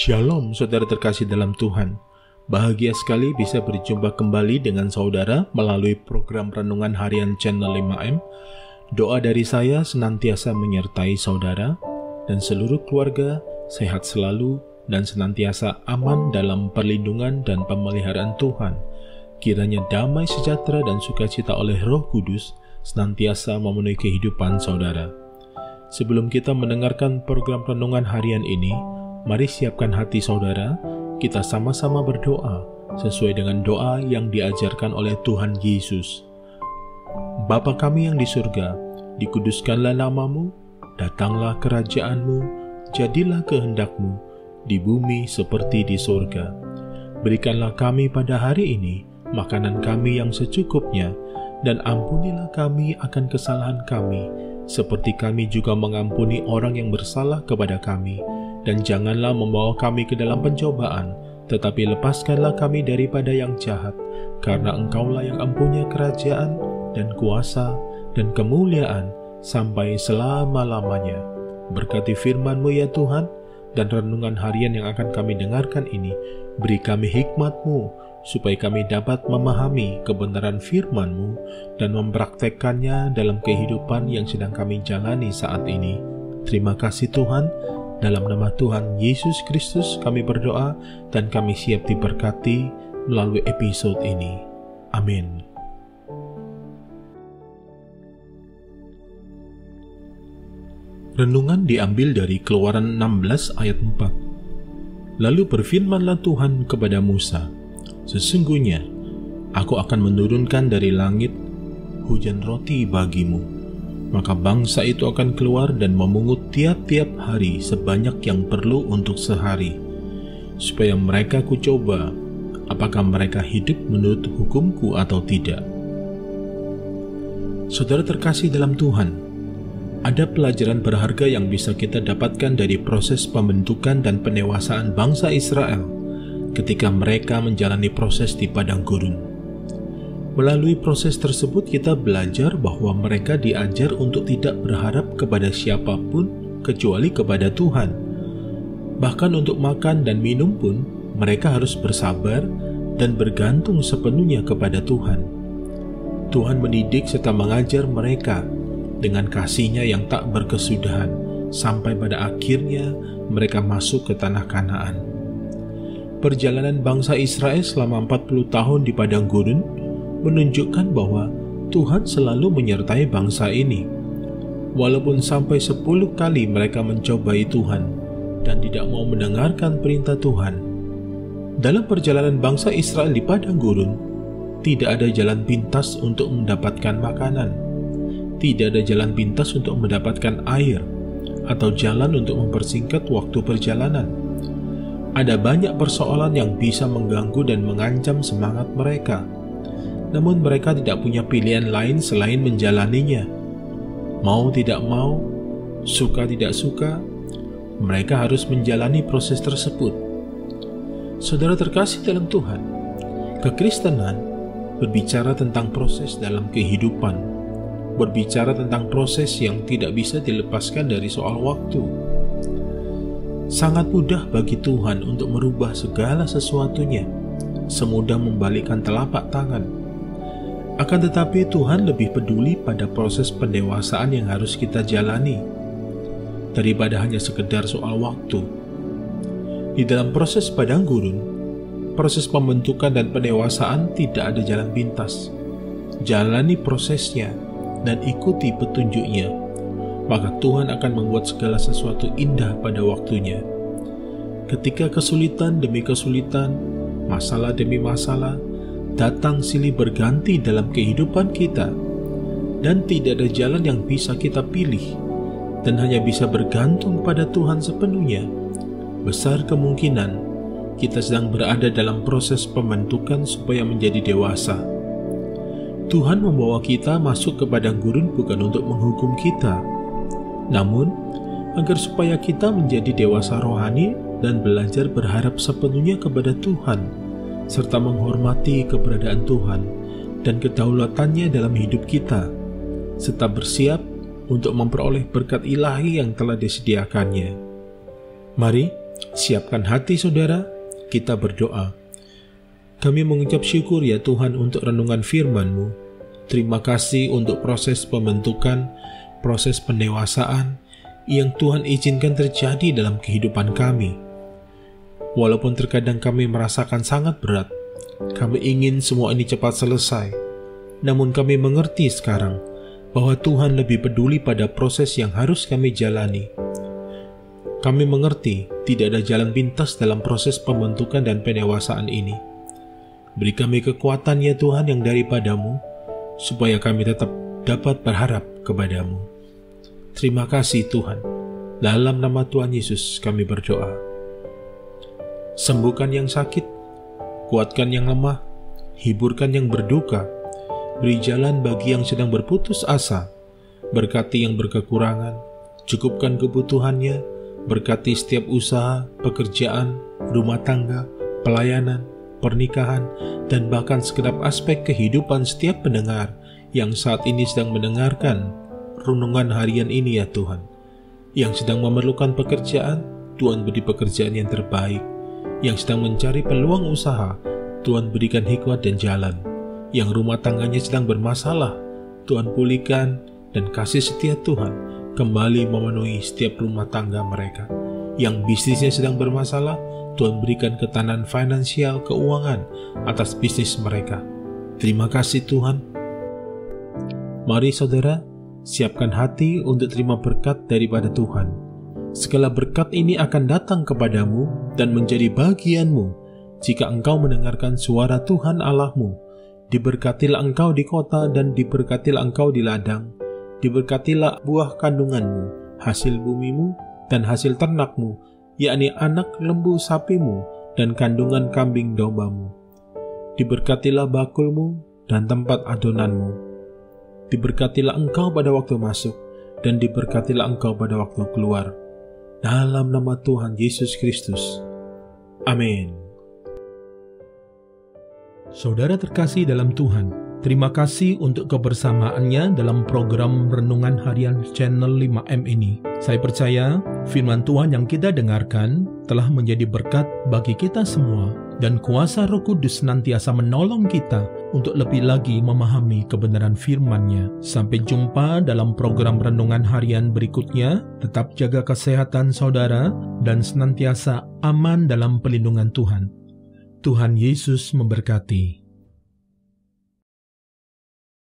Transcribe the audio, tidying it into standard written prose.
Shalom saudara terkasih dalam Tuhan. Bahagia sekali bisa berjumpa kembali dengan saudara melalui program Renungan Harian Channel 5M. Doa dari saya senantiasa menyertai saudara dan seluruh keluarga sehat selalu dan senantiasa aman dalam perlindungan dan pemeliharaan Tuhan. Kiranya damai sejahtera dan sukacita oleh Roh Kudus senantiasa memenuhi kehidupan saudara. Sebelum kita mendengarkan program Renungan Harian ini, mari siapkan hati saudara, kita sama-sama berdoa sesuai dengan doa yang diajarkan oleh Tuhan Yesus. Bapa kami yang di surga, dikuduskanlah namamu, datanglah kerajaanmu, jadilah kehendakmu, di bumi seperti di surga. Berikanlah kami pada hari ini makanan kami yang secukupnya, dan ampunilah kami akan kesalahan kami, seperti kami juga mengampuni orang yang bersalah kepada kami. Dan janganlah membawa kami ke dalam pencobaan, tetapi lepaskanlah kami daripada yang jahat, karena Engkaulah yang mempunyai kerajaan dan kuasa dan kemuliaan sampai selama-lamanya. Berkati firman-Mu ya Tuhan, dan renungan harian yang akan kami dengarkan ini, beri kami hikmat-Mu, supaya kami dapat memahami kebenaran firman-Mu dan mempraktekkannya dalam kehidupan yang sedang kami jalani saat ini. Terima kasih Tuhan. Dalam nama Tuhan Yesus Kristus kami berdoa dan kami siap diberkati melalui episode ini. Amin. Renungan diambil dari Keluaran 16 ayat 4. Lalu berfirmanlah Tuhan kepada Musa, sesungguhnya aku akan menurunkan dari langit hujan roti bagimu. Maka bangsa itu akan keluar dan memungut tiap-tiap hari sebanyak yang perlu untuk sehari, supaya mereka kucoba apakah mereka hidup menurut hukumku atau tidak. Saudara terkasih dalam Tuhan, ada pelajaran berharga yang bisa kita dapatkan dari proses pembentukan dan pendewasaan bangsa Israel ketika mereka menjalani proses di padang gurun. Melalui proses tersebut kita belajar bahwa mereka diajar untuk tidak berharap kepada siapapun kecuali kepada Tuhan. Bahkan untuk makan dan minum pun mereka harus bersabar dan bergantung sepenuhnya kepada Tuhan. Tuhan mendidik serta mengajar mereka dengan kasih-Nya yang tak berkesudahan sampai pada akhirnya mereka masuk ke tanah Kanaan. Perjalanan bangsa Israel selama 40 tahun di padang gurun menunjukkan bahwa Tuhan selalu menyertai bangsa ini. Walaupun sampai 10 kali mereka mencobai Tuhan dan tidak mau mendengarkan perintah Tuhan. Dalam perjalanan bangsa Israel di padang gurun, tidak ada jalan pintas untuk mendapatkan makanan, tidak ada jalan pintas untuk mendapatkan air, atau jalan untuk mempersingkat waktu perjalanan. Ada banyak persoalan yang bisa mengganggu dan mengancam semangat mereka. Namun mereka tidak punya pilihan lain selain menjalaninya. Mau tidak mau, suka tidak suka, mereka harus menjalani proses tersebut. Saudara terkasih dalam Tuhan, kekristenan berbicara tentang proses dalam kehidupan, berbicara tentang proses yang tidak bisa dilepaskan dari soal waktu. Sangat mudah bagi Tuhan untuk merubah segala sesuatunya, semudah membalikkan telapak tangan. Akan tetapi Tuhan lebih peduli pada proses pendewasaan yang harus kita jalani daripada hanya sekedar soal waktu. Di dalam proses padang gurun, proses pembentukan dan pendewasaan tidak ada jalan pintas. Jalani prosesnya dan ikuti petunjuknya, maka Tuhan akan membuat segala sesuatu indah pada waktunya. Ketika kesulitan demi kesulitan, masalah demi masalah datang silih berganti dalam kehidupan kita, dan tidak ada jalan yang bisa kita pilih dan hanya bisa bergantung pada Tuhan sepenuhnya, besar kemungkinan kita sedang berada dalam proses pembentukan supaya menjadi dewasa. Tuhan membawa kita masuk ke padang gurun bukan untuk menghukum kita, namun agar supaya kita menjadi dewasa rohani dan belajar berharap sepenuhnya kepada Tuhan, serta menghormati keberadaan Tuhan dan kedaulatannya dalam hidup kita, serta bersiap untuk memperoleh berkat ilahi yang telah disediakannya. Mari Siapkan hati saudara, kita berdoa. Kami mengucap syukur ya Tuhan untuk renungan firman-Mu. Terima kasih untuk proses pembentukan, proses pendewasaan yang Tuhan izinkan terjadi dalam kehidupan kami. Walaupun terkadang kami merasakan sangat berat, kami ingin semua ini cepat selesai. Namun kami mengerti sekarang bahwa Tuhan lebih peduli pada proses yang harus kami jalani. Kami mengerti tidak ada jalan pintas dalam proses pembentukan dan pendewasaan ini. Beri kami kekuatan ya Tuhan yang daripada-Mu, supaya kami tetap dapat berharap kepada-Mu. Terima kasih Tuhan. Dalam nama Tuhan Yesus kami berdoa. Sembuhkan yang sakit, kuatkan yang lemah, hiburkan yang berduka, beri jalan bagi yang sedang berputus asa, berkati yang berkekurangan, cukupkan kebutuhannya, berkati setiap usaha, pekerjaan, rumah tangga, pelayanan, pernikahan, dan bahkan segenap aspek kehidupan setiap pendengar yang saat ini sedang mendengarkan renungan harian ini ya Tuhan. Yang sedang memerlukan pekerjaan, Tuhan beri pekerjaan yang terbaik. Yang sedang mencari peluang usaha, Tuhan berikan hikmat dan jalan. Yang rumah tangganya sedang bermasalah, Tuhan pulihkan, dan kasih setia Tuhan kembali memenuhi setiap rumah tangga mereka. Yang bisnisnya sedang bermasalah, Tuhan berikan ketahanan finansial, keuangan atas bisnis mereka. Terima kasih Tuhan. Mari saudara, siapkan hati untuk terima berkat daripada Tuhan. Segala berkat ini akan datang kepadamu dan menjadi bagianmu jika engkau mendengarkan suara Tuhan Allahmu. Diberkatilah engkau di kota dan diberkatilah engkau di ladang. Diberkatilah buah kandunganmu, hasil bumimu dan hasil ternakmu, yakni anak lembu sapimu dan kandungan kambing dombamu. Diberkatilah bakulmu dan tempat adonanmu. Diberkatilah engkau pada waktu masuk dan diberkatilah engkau pada waktu keluar. Dalam nama Tuhan Yesus Kristus. Amin. Saudara terkasih dalam Tuhan, terima kasih untuk kebersamaannya dalam program Renungan Harian Channel 5M ini. Saya percaya firman Tuhan yang kita dengarkan telah menjadi berkat bagi kita semua, dan kuasa Roh Kudus senantiasa menolong kita untuk lebih lagi memahami kebenaran firman-Nya. Sampai jumpa dalam program Renungan Harian berikutnya. Tetap jaga kesehatan saudara dan senantiasa aman dalam perlindungan Tuhan. Tuhan Yesus memberkati.